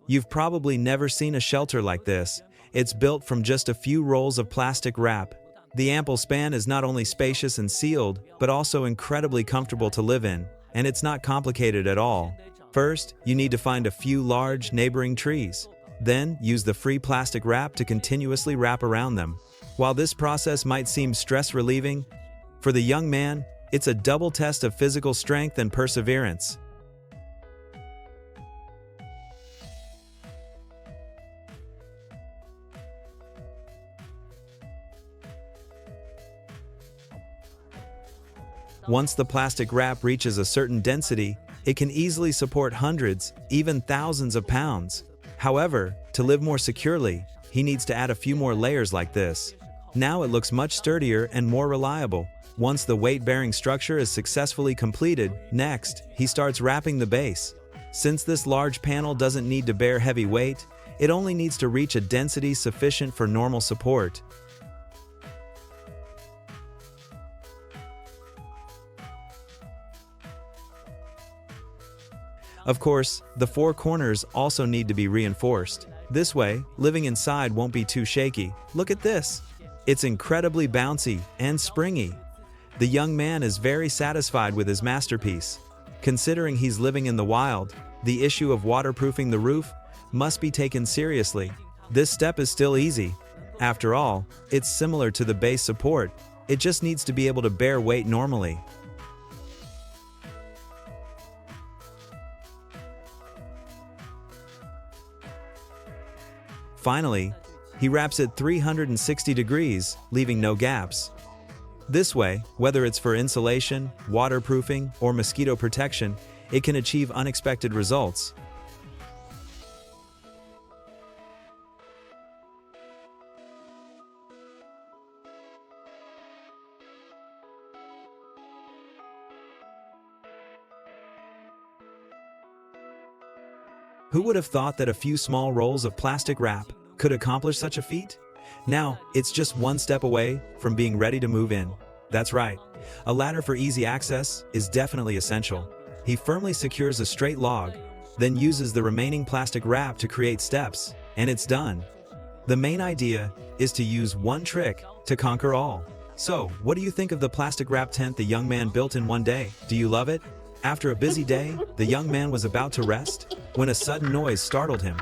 You've probably never seen a shelter like this. It's built from just a few rolls of plastic wrap. The ample span is not only spacious and sealed, but also incredibly comfortable to live in, and it's not complicated at all. First, you need to find a few large, neighboring trees. Then, use the free plastic wrap to continuously wrap around them. While this process might seem stress-relieving, for the young man, it's a double test of physical strength and perseverance. Once the plastic wrap reaches a certain density, it can easily support hundreds, even thousands of pounds. However, to live more securely, he needs to add a few more layers like this. Now it looks much sturdier and more reliable. Once the weight-bearing structure is successfully completed, next, he starts wrapping the base. Since this large panel doesn't need to bear heavy weight, it only needs to reach a density sufficient for normal support. Of course, the four corners also need to be reinforced. This way, living inside won't be too shaky. Look at this! It's incredibly bouncy and springy. The young man is very satisfied with his masterpiece. Considering he's living in the wild, the issue of waterproofing the roof must be taken seriously. This step is still easy. After all, it's similar to the base support. It just needs to be able to bear weight normally. Finally, he wraps it 360 degrees, leaving no gaps. This way, whether it's for insulation, waterproofing, or mosquito protection, it can achieve unexpected results. Who would have thought that a few small rolls of plastic wrap could accomplish such a feat? Now, it's just one step away from being ready to move in. That's right, a ladder for easy access is definitely essential. He firmly secures a straight log, then uses the remaining plastic wrap to create steps, and it's done. The main idea is to use one trick to conquer all. So, what do you think of the plastic wrap tent the young man built in one day? Do you love it? After a busy day, the young man was about to rest when a sudden noise startled him.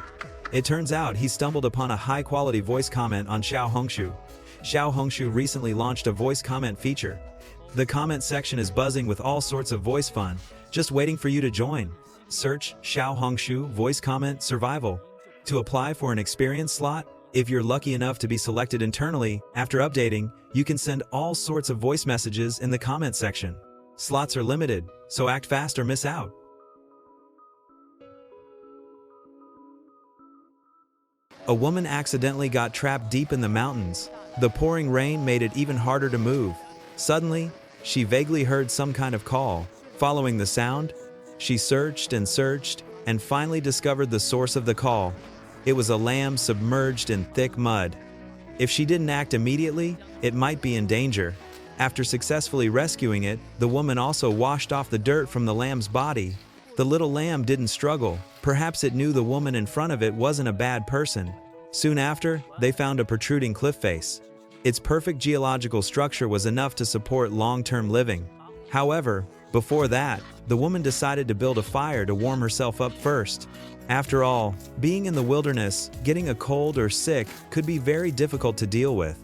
It turns out he stumbled upon a high-quality voice comment on Xiaohongshu. Xiaohongshu recently launched a voice comment feature. The comment section is buzzing with all sorts of voice fun, just waiting for you to join. Search Xiaohongshu voice comment survival to apply for an experience slot. If you're lucky enough to be selected internally, after updating, you can send all sorts of voice messages in the comment section. Slots are limited, so act fast or miss out. A woman accidentally got trapped deep in the mountains. The pouring rain made it even harder to move. Suddenly, she vaguely heard some kind of call. Following the sound, she searched and finally discovered the source of the call. It was a lamb submerged in thick mud. If she didn't act immediately, it might be in danger. After successfully rescuing it, the woman also washed off the dirt from the lamb's body. The little lamb didn't struggle. Perhaps it knew the woman in front of it wasn't a bad person. Soon after, they found a protruding cliff face. Its perfect geological structure was enough to support long-term living. However, before that, the woman decided to build a fire to warm herself up first. After all, being in the wilderness, getting a cold or sick could be very difficult to deal with.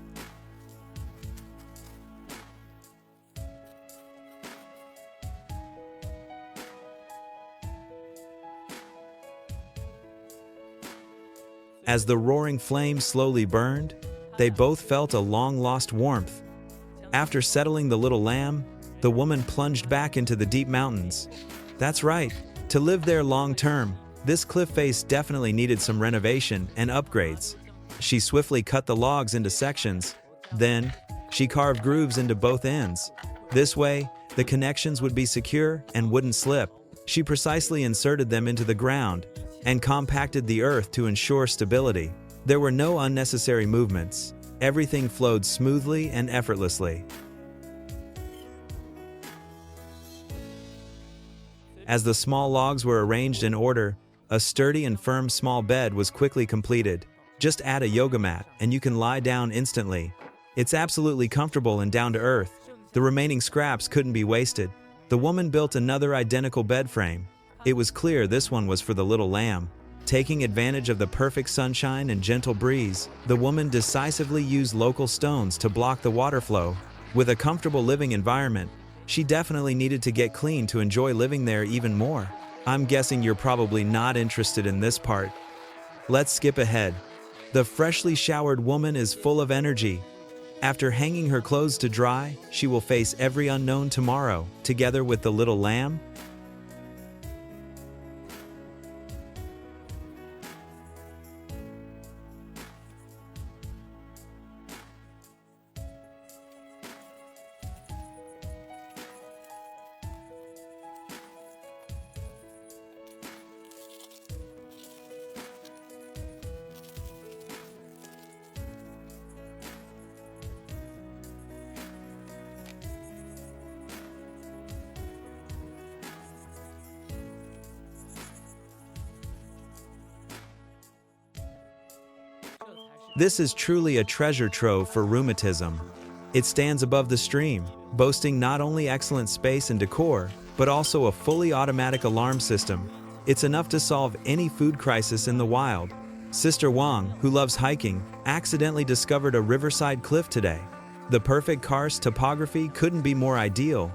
As the roaring flame slowly burned, they both felt a long-lost warmth. After settling the little lamb, the woman plunged back into the deep mountains. That's right, to live there long-term, this cliff face definitely needed some renovation and upgrades. She swiftly cut the logs into sections. Then, she carved grooves into both ends. This way, the connections would be secure and wouldn't slip. She precisely inserted them into the ground and compacted the earth to ensure stability. There were no unnecessary movements. Everything flowed smoothly and effortlessly. As the small logs were arranged in order, A sturdy and firm small bed was quickly completed. Just add a yoga mat and you can lie down instantly. It's absolutely comfortable and down to earth. The remaining scraps couldn't be wasted. The woman built another identical bed frame. It was clear this one was for the little lamb. Taking advantage of the perfect sunshine and gentle breeze, the woman decisively used local stones to block the water flow. With a comfortable living environment, she definitely needed to get clean to enjoy living there even more. I'm guessing you're probably not interested in this part. Let's skip ahead. The freshly showered woman is full of energy. After hanging her clothes to dry, she will face every unknown tomorrow, together with the little lamb. This is truly a treasure trove for rheumatism. It stands above the stream, boasting not only excellent space and decor, but also a fully automatic alarm system. It's enough to solve any food crisis in the wild. Sister Wang, who loves hiking, accidentally discovered a riverside cliff today. The perfect karst topography couldn't be more ideal.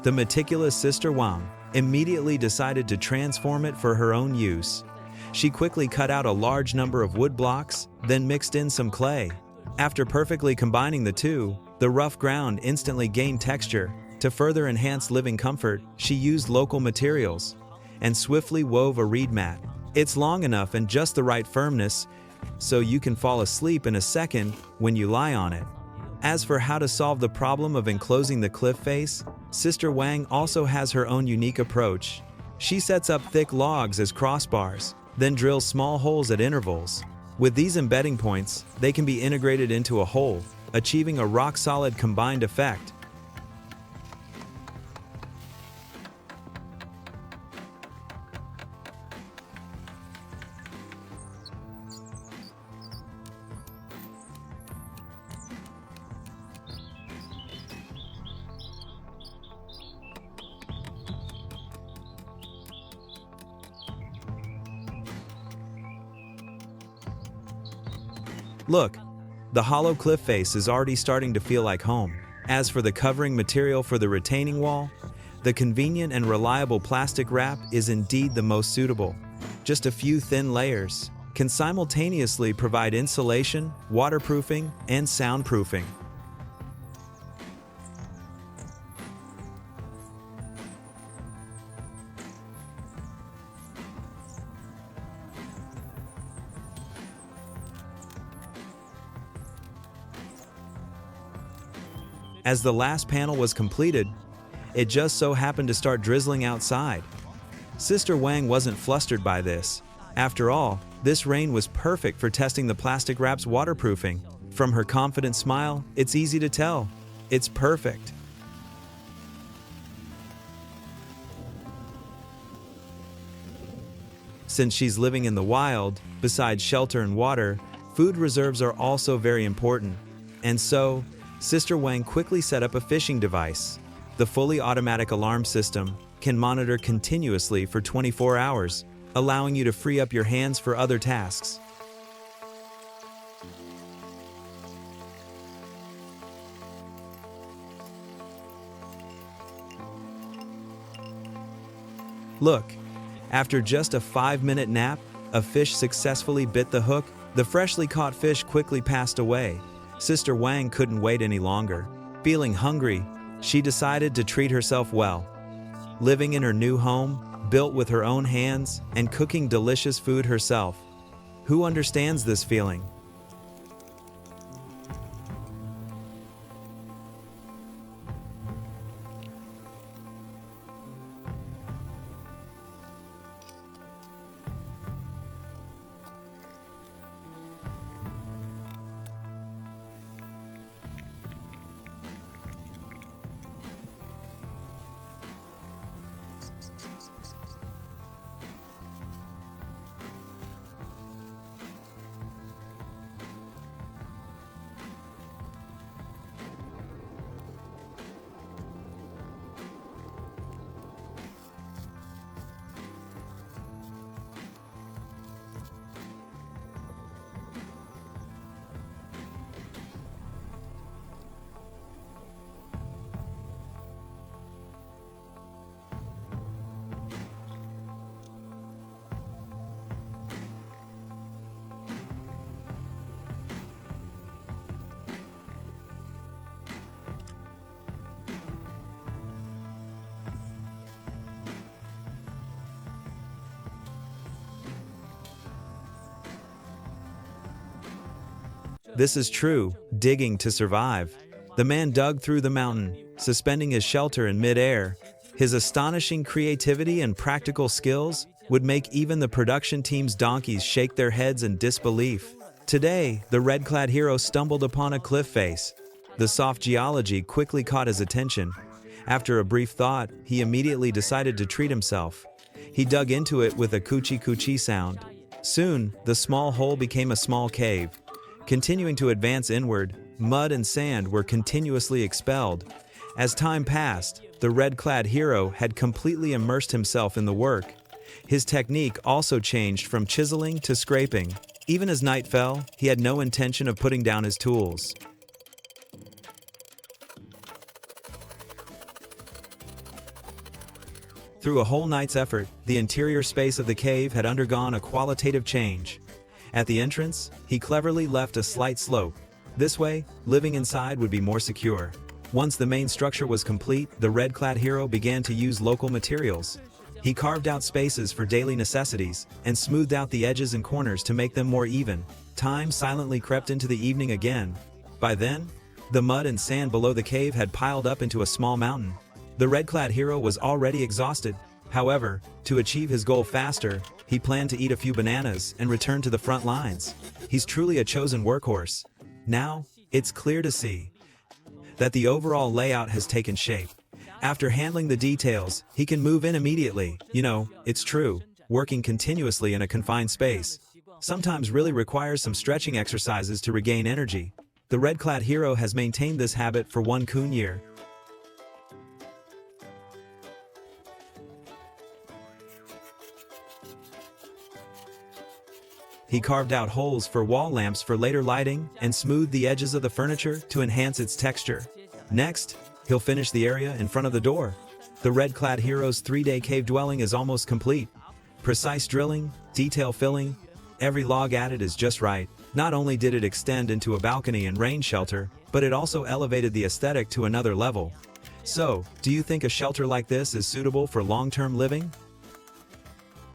The meticulous Sister Wang immediately decided to transform it for her own use. She quickly cut out a large number of wood blocks, then mixed in some clay. After perfectly combining the two, the rough ground instantly gained texture. To further enhance living comfort, she used local materials and swiftly wove a reed mat. It's long enough and just the right firmness, so you can fall asleep in a second when you lie on it. As for how to solve the problem of enclosing the cliff face, Sister Wang also has her own unique approach. She sets up thick logs as crossbars, then drills small holes at intervals. With these embedding points, they can be integrated into a whole, achieving a rock-solid combined effect. Look, the hollow cliff face is already starting to feel like home. As for the covering material for the retaining wall, the convenient and reliable plastic wrap is indeed the most suitable. Just a few thin layers can simultaneously provide insulation, waterproofing, and soundproofing. As the last panel was completed, it just so happened to start drizzling outside. Sister Wang wasn't flustered by this. After all, this rain was perfect for testing the plastic wrap's waterproofing. From her confident smile, it's easy to tell. It's perfect. Since she's living in the wild, besides shelter and water, food reserves are also very important. And so, Sister Wang quickly set up a fishing device. The fully automatic alarm system can monitor continuously for 24 hours, allowing you to free up your hands for other tasks. Look, after just a 5-minute nap, a fish successfully bit the hook. The freshly caught fish quickly passed away. Sister Wang couldn't wait any longer. Feeling hungry, she decided to treat herself well. Living in her new home, built with her own hands, and cooking delicious food herself. Who understands this feeling? This is true digging to survive. The man dug through the mountain, suspending his shelter in mid-air. His astonishing creativity and practical skills would make even the production team's donkeys shake their heads in disbelief. Today, the red-clad hero stumbled upon a cliff face. The soft geology quickly caught his attention. After a brief thought, he immediately decided to treat himself. He dug into it with a coochie-coochie sound. Soon, the small hole became a small cave. Continuing to advance inward, mud and sand were continuously expelled. As time passed, the red-clad hero had completely immersed himself in the work. His technique also changed from chiseling to scraping. Even as night fell, he had no intention of putting down his tools. Through a whole night's effort, the interior space of the cave had undergone a qualitative change. At the entrance, he cleverly left a slight slope. This way, living inside would be more secure. Once the main structure was complete, the red-clad hero began to use local materials. He carved out spaces for daily necessities and smoothed out the edges and corners to make them more even. Time silently crept into the evening again. By then, the mud and sand below the cave had piled up into a small mountain. The red-clad hero was already exhausted. However, to achieve his goal faster, he planned to eat a few bananas and return to the front lines. He's truly a chosen workhorse. Now, it's clear to see that the overall layout has taken shape. After handling the details, he can move in immediately. It's true, working continuously in a confined space sometimes really requires some stretching exercises to regain energy. The red-clad hero has maintained this habit for 1 coon year. He carved out holes for wall lamps for later lighting and smoothed the edges of the furniture to enhance its texture. Next, he'll finish the area in front of the door. The red-clad hero's 3-day cave dwelling is almost complete. Precise drilling, detail filling, every log added is just right. Not only did it extend into a balcony and rain shelter, but it also elevated the aesthetic to another level. So, do you think a shelter like this is suitable for long-term living?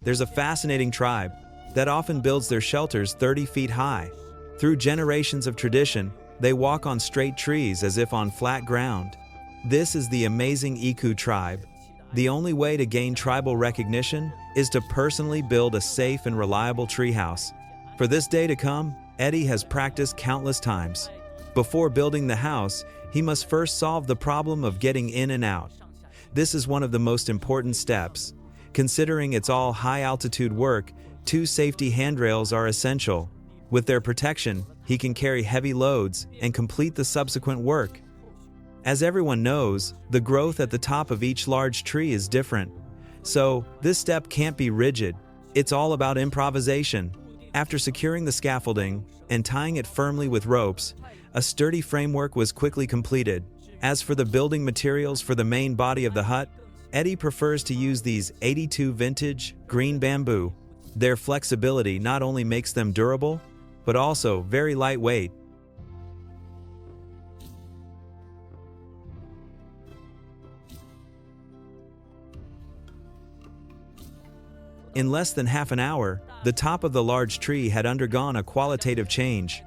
There's a fascinating tribe that often builds their shelters 30 feet high. Through generations of tradition, they walk on straight trees as if on flat ground. This is the amazing Iku tribe. The only way to gain tribal recognition is to personally build a safe and reliable treehouse. For this day to come, Eddie has practiced countless times. Before building the house, he must first solve the problem of getting in and out. This is one of the most important steps. Considering it's all high-altitude work, 2 safety handrails are essential. With their protection, he can carry heavy loads and complete the subsequent work. As everyone knows, the growth at the top of each large tree is different. So, this step can't be rigid. It's all about improvisation. After securing the scaffolding and tying it firmly with ropes, a sturdy framework was quickly completed. As for the building materials for the main body of the hut, Eddie prefers to use these 82 vintage green bamboo. Their flexibility not only makes them durable, but also very lightweight. In less than half an hour, the top of the large tree had undergone a qualitative change.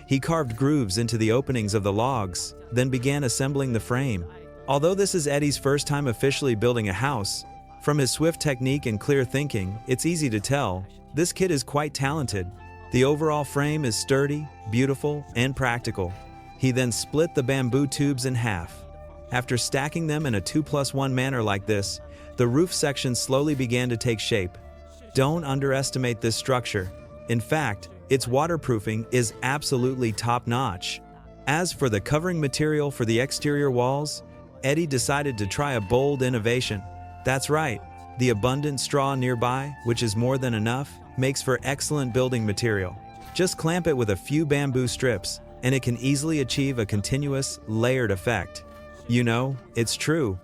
He carved grooves into the openings of the logs, then began assembling the frame. Although this is Eddie's first time officially building a house, from his swift technique and clear thinking, it's easy to tell, this kid is quite talented. The overall frame is sturdy, beautiful, and practical. He then split the bamboo tubes in half. After stacking them in a 2+1 manner like this, the roof section slowly began to take shape. Don't underestimate this structure. In fact, its waterproofing is absolutely top-notch. As for the covering material for the exterior walls, Eddie decided to try a bold innovation. That's right, the abundant straw nearby, which is more than enough, makes for excellent building material. Just clamp it with a few bamboo strips, and it can easily achieve a continuous, layered effect. It's true.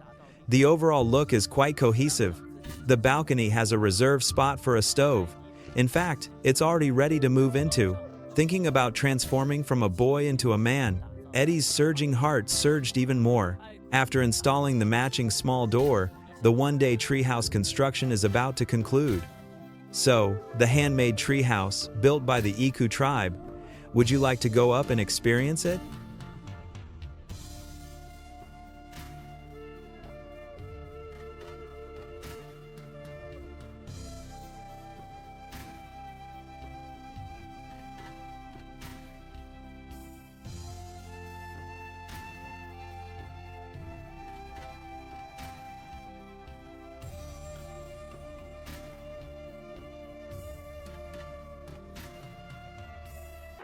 The overall look is quite cohesive. The balcony has a reserved spot for a stove. In fact, it's already ready to move into. Thinking about transforming from a boy into a man, Eddie's surging heart surged even more. After installing the matching small door, the one-day treehouse construction is about to conclude. So, the handmade treehouse, built by the Iku tribe, Would you like to go up and experience it?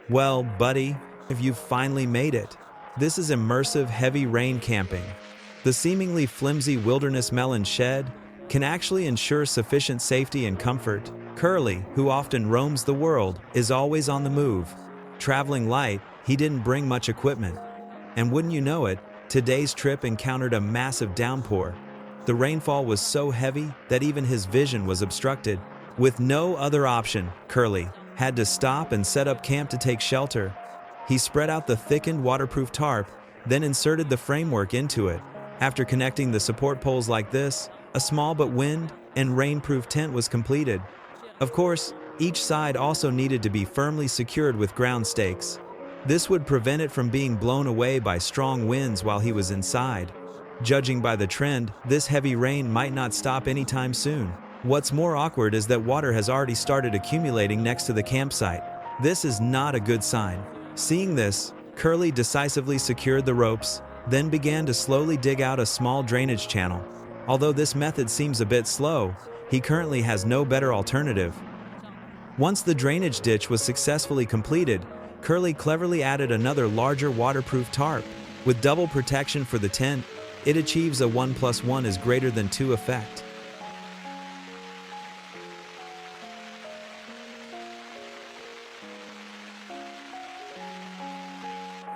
Well, buddy, if you've finally made it. This is immersive heavy rain camping. The seemingly flimsy wilderness melon shed can actually ensure sufficient safety and comfort. Curly, who often roams the world, is always on the move. Traveling light, he didn't bring much equipment. And wouldn't you know it, today's trip encountered a massive downpour. The rainfall was so heavy that even his vision was obstructed. With no other option, Curly had to stop and set up camp to take shelter. He spread out the thickened waterproof tarp, then inserted the framework into it. After connecting the support poles like this, a small but wind and rainproof tent was completed. Of course, each side also needed to be firmly secured with ground stakes. This would prevent it from being blown away by strong winds while he was inside. Judging by the trend, this heavy rain might not stop anytime soon. What's more awkward is that water has already started accumulating next to the campsite. This is not a good sign. Seeing this, Curly decisively secured the ropes, then began to slowly dig out a small drainage channel. Although this method seems a bit slow, he currently has no better alternative. Once the drainage ditch was successfully completed, Curly cleverly added another larger waterproof tarp. With double protection for the tent, it achieves a 1 + 1 is greater than 2 effect.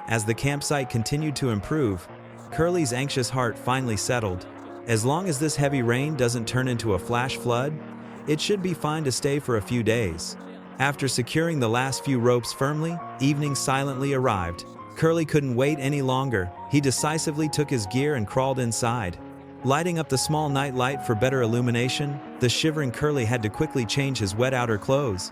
As the campsite continued to improve, Curly's anxious heart finally settled. As long as this heavy rain doesn't turn into a flash flood, it should be fine to stay for a few days. After securing the last few ropes firmly, evening silently arrived. Curly couldn't wait any longer. He decisively took his gear and crawled inside. Lighting up the small night light for better illumination, the shivering Curly had to quickly change his wet outer clothes.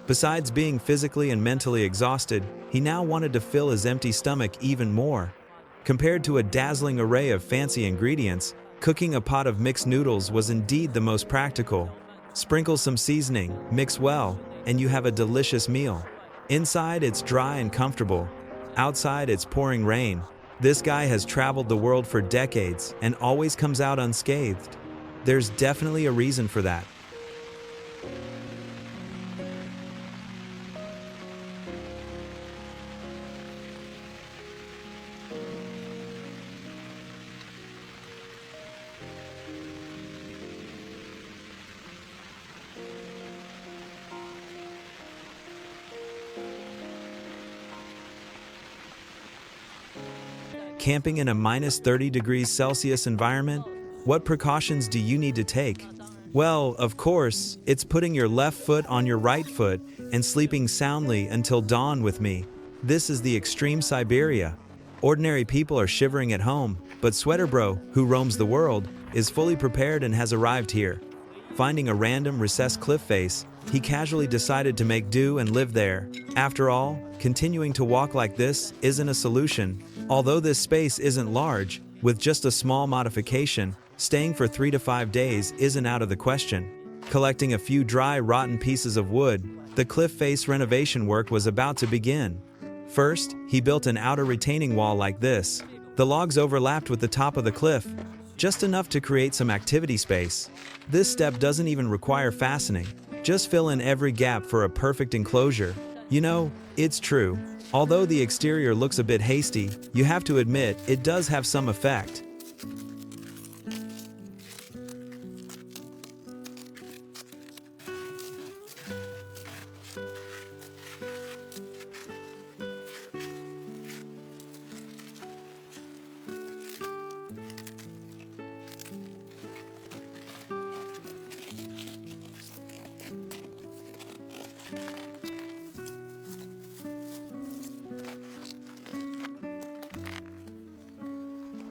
Besides being physically and mentally exhausted, he now wanted to fill his empty stomach even more. Compared to a dazzling array of fancy ingredients, cooking a pot of mixed noodles was indeed the most practical. Sprinkle some seasoning, mix well, and you have a delicious meal. Inside, it's dry and comfortable. Outside, it's pouring rain. This guy has traveled the world for decades and always comes out unscathed. There's definitely a reason for that. Camping in a -30°C environment? What precautions do you need to take? Well, of course, it's putting your left foot on your right foot and sleeping soundly until dawn with me. This is the extreme Siberia. Ordinary people are shivering at home, but Sweater Bro, who roams the world, is fully prepared and has arrived here. Finding a random recessed cliff face, he casually decided to make do and live there. After all, continuing to walk like this isn't a solution. Although this space isn't large, with just a small modification, staying for 3 to 5 days isn't out of the question. Collecting a few dry, rotten pieces of wood, the cliff face renovation work was about to begin. First, he built an outer retaining wall like this. The logs overlapped with the top of the cliff, just enough to create some activity space. This step doesn't even require fastening. Just fill in every gap for a perfect enclosure. You know, it's true. Although the exterior looks a bit hasty, you have to admit it does have some effect.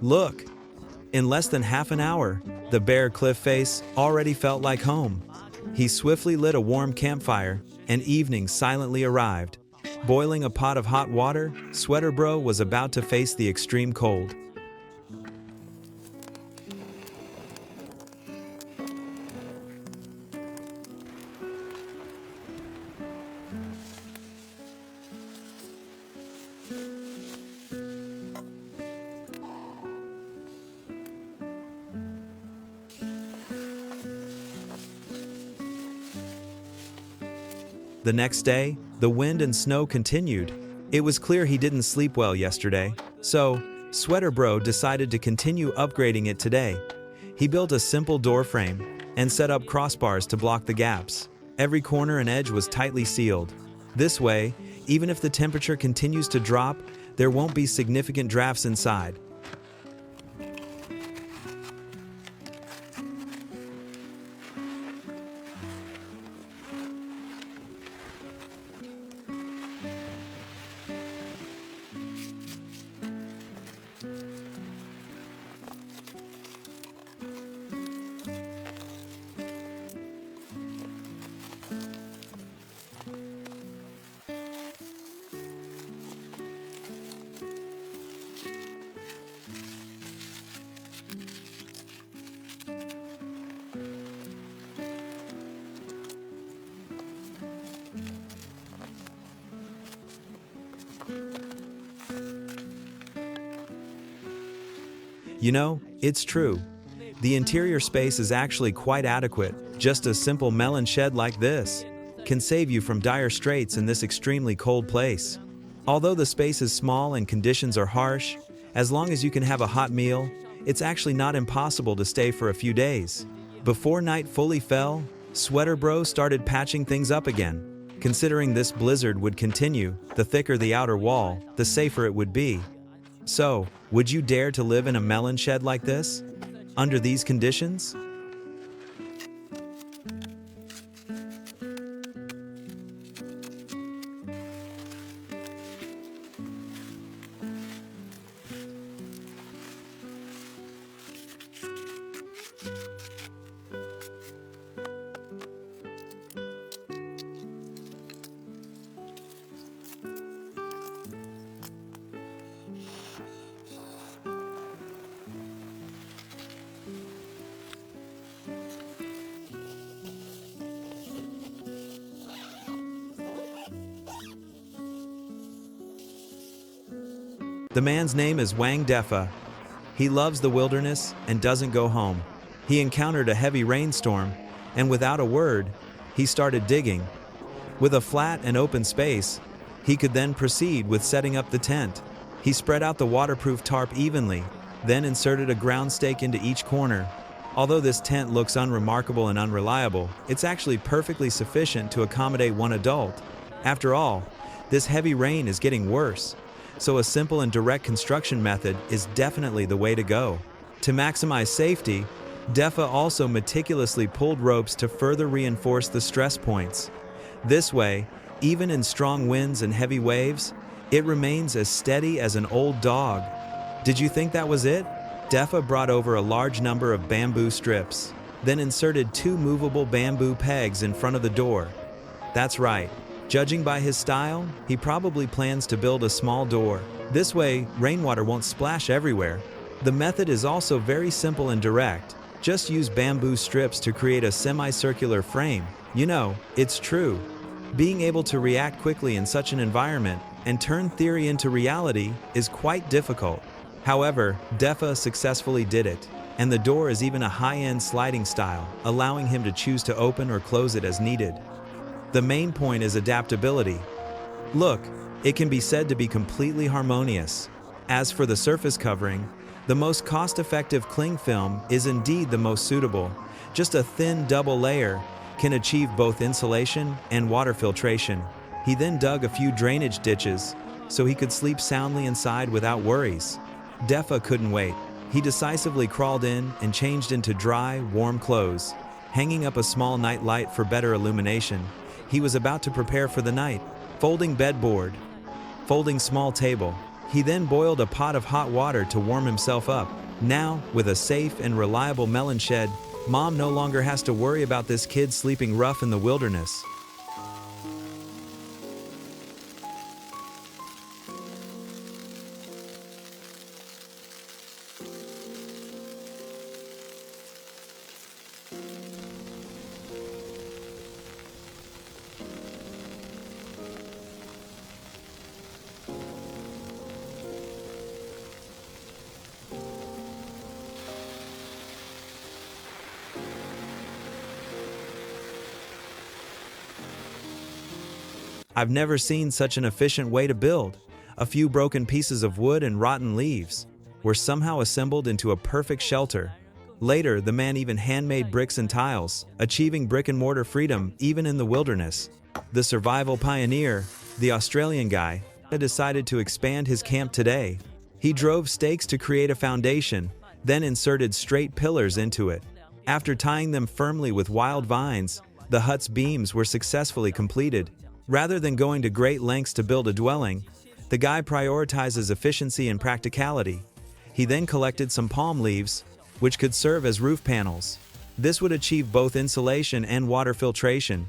Look! In less than half an hour, the bare cliff face already felt like home. He swiftly lit a warm campfire, and evening silently arrived. Boiling a pot of hot water, Sweater Bro was about to face the extreme cold. The next day, the wind and snow continued. It was clear he didn't sleep well yesterday, so Sweater Bro decided to continue upgrading it today. He built a simple door frame and set up crossbars to block the gaps. Every corner and edge was tightly sealed. This way, even if the temperature continues to drop, there won't be significant drafts inside. You know, it's true. The interior space is actually quite adequate. Just a simple melon shed like this can save you from dire straits in this extremely cold place. Although the space is small and conditions are harsh, as long as you can have a hot meal, it's actually not impossible to stay for a few days. Before night fully fell, Sweater Bro started patching things up again. Considering this blizzard would continue, the thicker the outer wall, the safer it would be. So, would you dare to live in a melon shed like this? Under these conditions? The man's name is Wang Defa. He loves the wilderness and doesn't go home. He encountered a heavy rainstorm, and without a word, he started digging. With a flat and open space, he could then proceed with setting up the tent. He spread out the waterproof tarp evenly, then inserted a ground stake into each corner. Although this tent looks unremarkable and unreliable, it's actually perfectly sufficient to accommodate one adult. After all, this heavy rain is getting worse, so a simple and direct construction method is definitely the way to go. To maximize safety, Defa also meticulously pulled ropes to further reinforce the stress points. This way, even in strong winds and heavy waves, it remains as steady as an old dog. Did you think that was it? Defa brought over a large number of bamboo strips, then inserted 2 movable bamboo pegs in front of the door. That's right. Judging by his style, he probably plans to build a small door. This way, rainwater won't splash everywhere. The method is also very simple and direct. Just use bamboo strips to create a semicircular frame. You know, it's true. Being able to react quickly in such an environment and turn theory into reality is quite difficult. However, Defa successfully did it, and the door is even a high-end sliding style, allowing him to choose to open or close it as needed. The main point is adaptability. Look, it can be said to be completely harmonious. As for the surface covering, the most cost-effective cling film is indeed the most suitable. Just a thin double layer can achieve both insulation and water filtration. He then dug a few drainage ditches so he could sleep soundly inside without worries. Defa couldn't wait. He decisively crawled in and changed into dry, warm clothes. Hanging up a small night light for better illumination, he was about to prepare for the night. Folding bedboard, folding small table, He then boiled a pot of hot water to warm himself up. Now, with a safe and reliable melon shed, Mom no longer has to worry about this kid sleeping rough in the wilderness. I've never seen such an efficient way to build. A few broken pieces of wood and rotten leaves were somehow assembled into a perfect shelter. Later, the man even handmade bricks and tiles, achieving brick-and-mortar freedom even in the wilderness. The survival pioneer, the Australian guy, had decided to expand his camp today. He drove stakes to create a foundation, then inserted straight pillars into it. After tying them firmly with wild vines, the hut's beams were successfully completed. Rather than going to great lengths to build a dwelling, the guy prioritizes efficiency and practicality. He then collected some palm leaves, which could serve as roof panels. This would achieve both insulation and water filtration.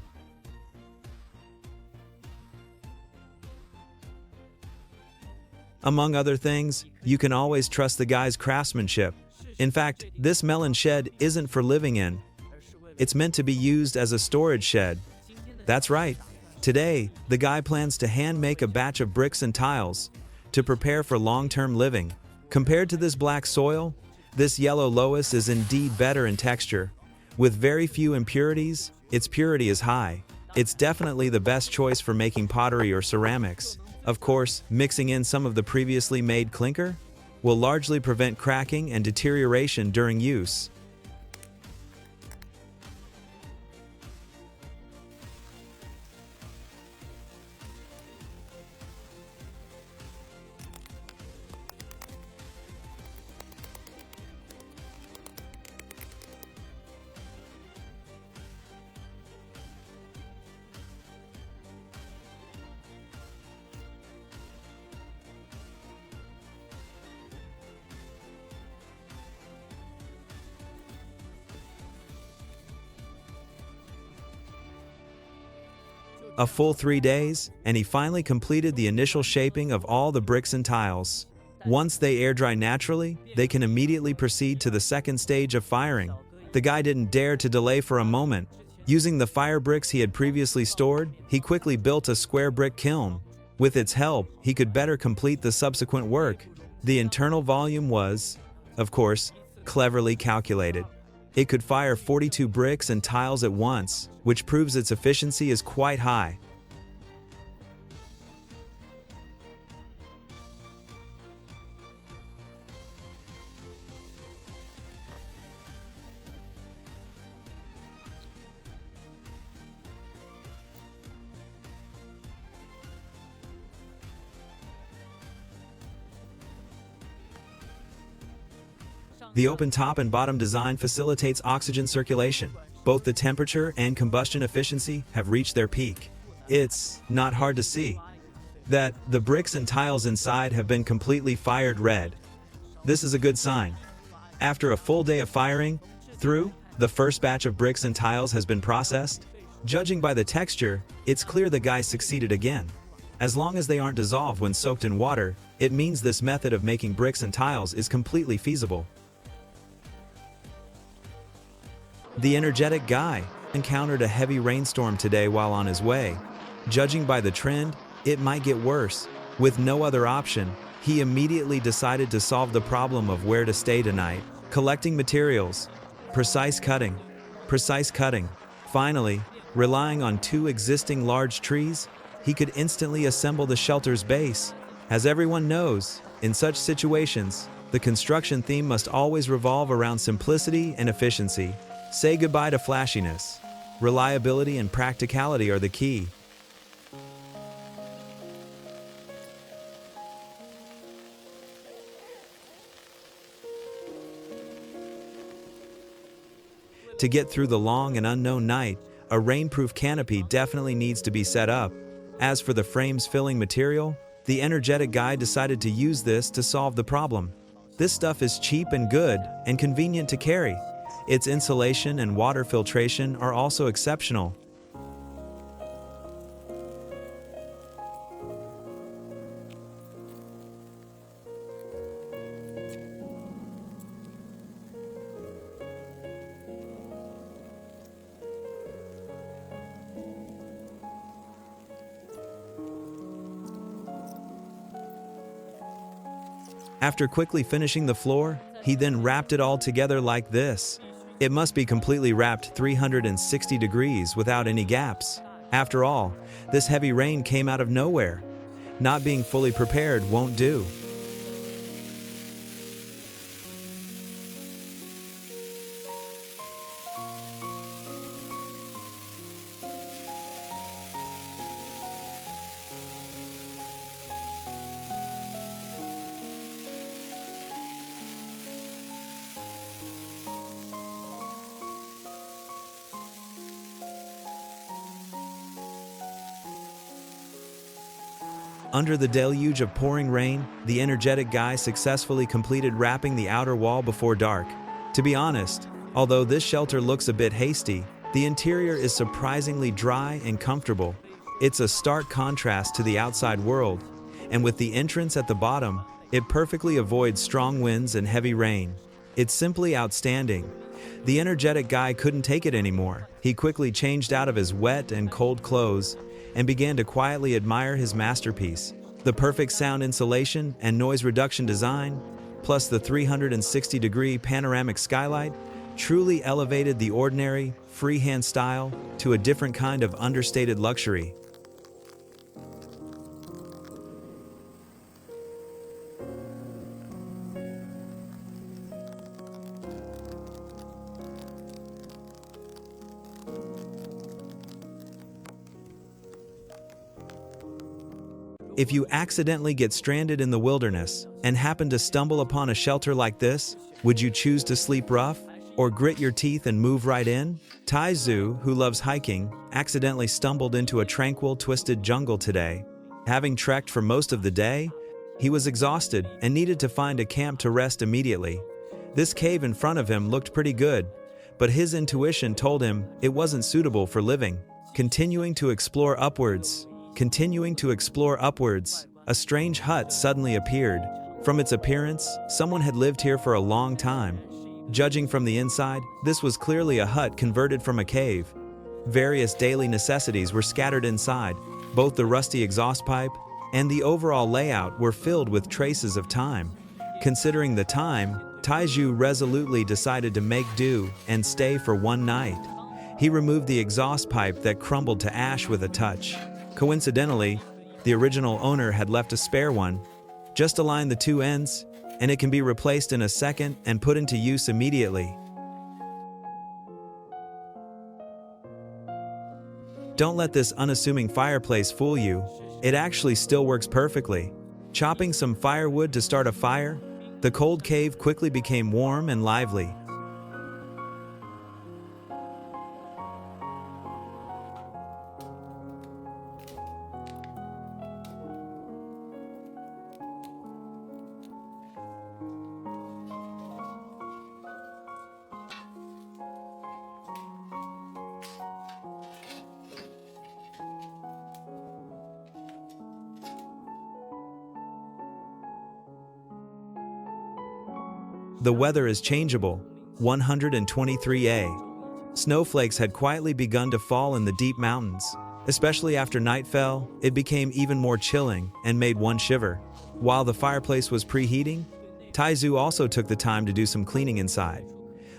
Among other things, you can always trust the guy's craftsmanship. In fact, this melon shed isn't for living in. It's meant to be used as a storage shed. That's right. Today, the guy plans to hand-make a batch of bricks and tiles to prepare for long-term living. Compared to this black soil, this yellow loess is indeed better in texture. With very few impurities, its purity is high. It's definitely the best choice for making pottery or ceramics. Of course, mixing in some of the previously made clinker will largely prevent cracking and deterioration during use. A full 3 days, and he finally completed the initial shaping of all the bricks and tiles. Once they air dry naturally, they can immediately proceed to the second stage of firing. The guy didn't dare to delay for a moment. Using the fire bricks he had previously stored, he quickly built a square brick kiln. With its help, he could better complete the subsequent work. The internal volume was, of course, cleverly calculated. It could fire 42 bricks and tiles at once, which proves its efficiency is quite high. The open top and bottom design facilitates oxygen circulation. Both the temperature and combustion efficiency have reached their peak. It's not hard to see that the bricks and tiles inside have been completely fired red. This is a good sign. After a full day of firing through, the first batch of bricks and tiles has been processed. Judging by the texture, it's clear the guy succeeded again. As long as they aren't dissolved when soaked in water, it means this method of making bricks and tiles is completely feasible. The energetic guy encountered a heavy rainstorm today while on his way. Judging by the trend, it might get worse. With no other option, he immediately decided to solve the problem of where to stay tonight. Collecting materials, precise cutting. Finally, relying on 2 existing large trees, he could instantly assemble the shelter's base. As everyone knows, in such situations, the construction theme must always revolve around simplicity and efficiency. Say goodbye to flashiness. Reliability and practicality are the key. To get through the long and unknown night, a rainproof canopy definitely needs to be set up. As for the frame's filling material, The energetic guy decided to use this to solve the problem. This stuff is cheap and good and convenient to carry. Its insulation and water filtration are also exceptional. After quickly finishing the floor, he then wrapped it all together like this. It must be completely wrapped 360 degrees without any gaps. After all, this heavy rain came out of nowhere. Not being fully prepared won't do. Under the deluge of pouring rain, the energetic guy successfully completed wrapping the outer wall before dark. To be honest, although this shelter looks a bit hasty, the interior is surprisingly dry and comfortable. It's a stark contrast to the outside world, and with the entrance at the bottom, it perfectly avoids strong winds and heavy rain. It's simply outstanding. The energetic guy couldn't take it anymore. He quickly changed out of his wet and cold clothes and began to quietly admire his masterpiece. The perfect sound insulation and noise reduction design, plus the 360-degree panoramic skylight, truly elevated the ordinary, freehand style to a different kind of understated luxury. If you accidentally get stranded in the wilderness and happen to stumble upon a shelter like this, would you choose to sleep rough or grit your teeth and move right in? Tai Zhu, who loves hiking, accidentally stumbled into a tranquil, twisted jungle today. Having trekked for most of the day, he was exhausted and needed to find a camp to rest immediately. This cave in front of him looked pretty good, but his intuition told him it wasn't suitable for living. Continuing to explore upwards, a strange hut suddenly appeared. From its appearance, someone had lived here for a long time. Judging from the inside, this was clearly a hut converted from a cave. Various daily necessities were scattered inside. Both the rusty exhaust pipe and the overall layout were filled with traces of time. Considering the time, Tai Zhu resolutely decided to make do and stay for one night. He removed the exhaust pipe that crumbled to ash with a touch. Coincidentally, the original owner had left a spare one. Just align the two ends, and it can be replaced in a second and put into use immediately. Don't let this unassuming fireplace fool you. It actually still works perfectly. Chopping some firewood to start a fire, the cold cave quickly became warm and lively. The weather is changeable. 123A. Snowflakes had quietly begun to fall in the deep mountains. Especially after night fell, it became even more chilling and made one shiver. While the fireplace was preheating, Tai Zhu also took the time to do some cleaning inside.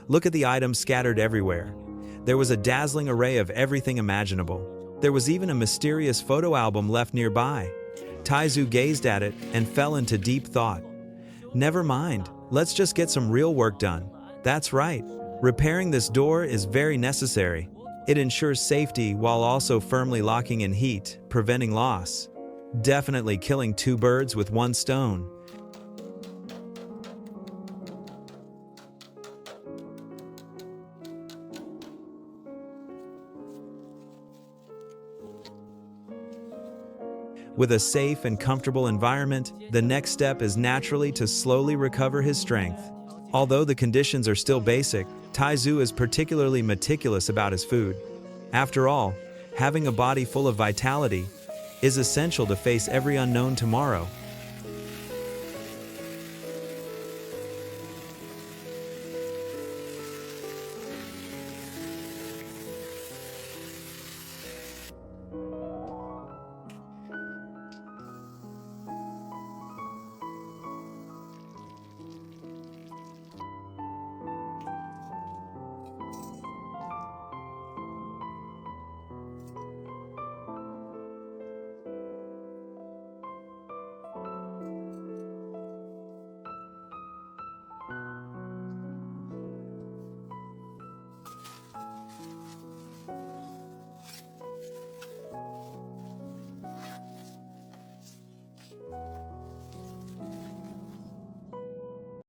Look at the items scattered everywhere. There was a dazzling array of everything imaginable. There was even a mysterious photo album left nearby. Tai Zhu gazed at it and fell into deep thought. Never mind, let's just get some real work done. That's right, repairing this door is very necessary. It ensures safety while also firmly locking in heat, preventing loss. Definitely killing two birds with one stone. With a safe and comfortable environment, the next step is naturally to slowly recover his strength. Although the conditions are still basic, Taizu is particularly meticulous about his food. After all, having a body full of vitality is essential to face every unknown tomorrow.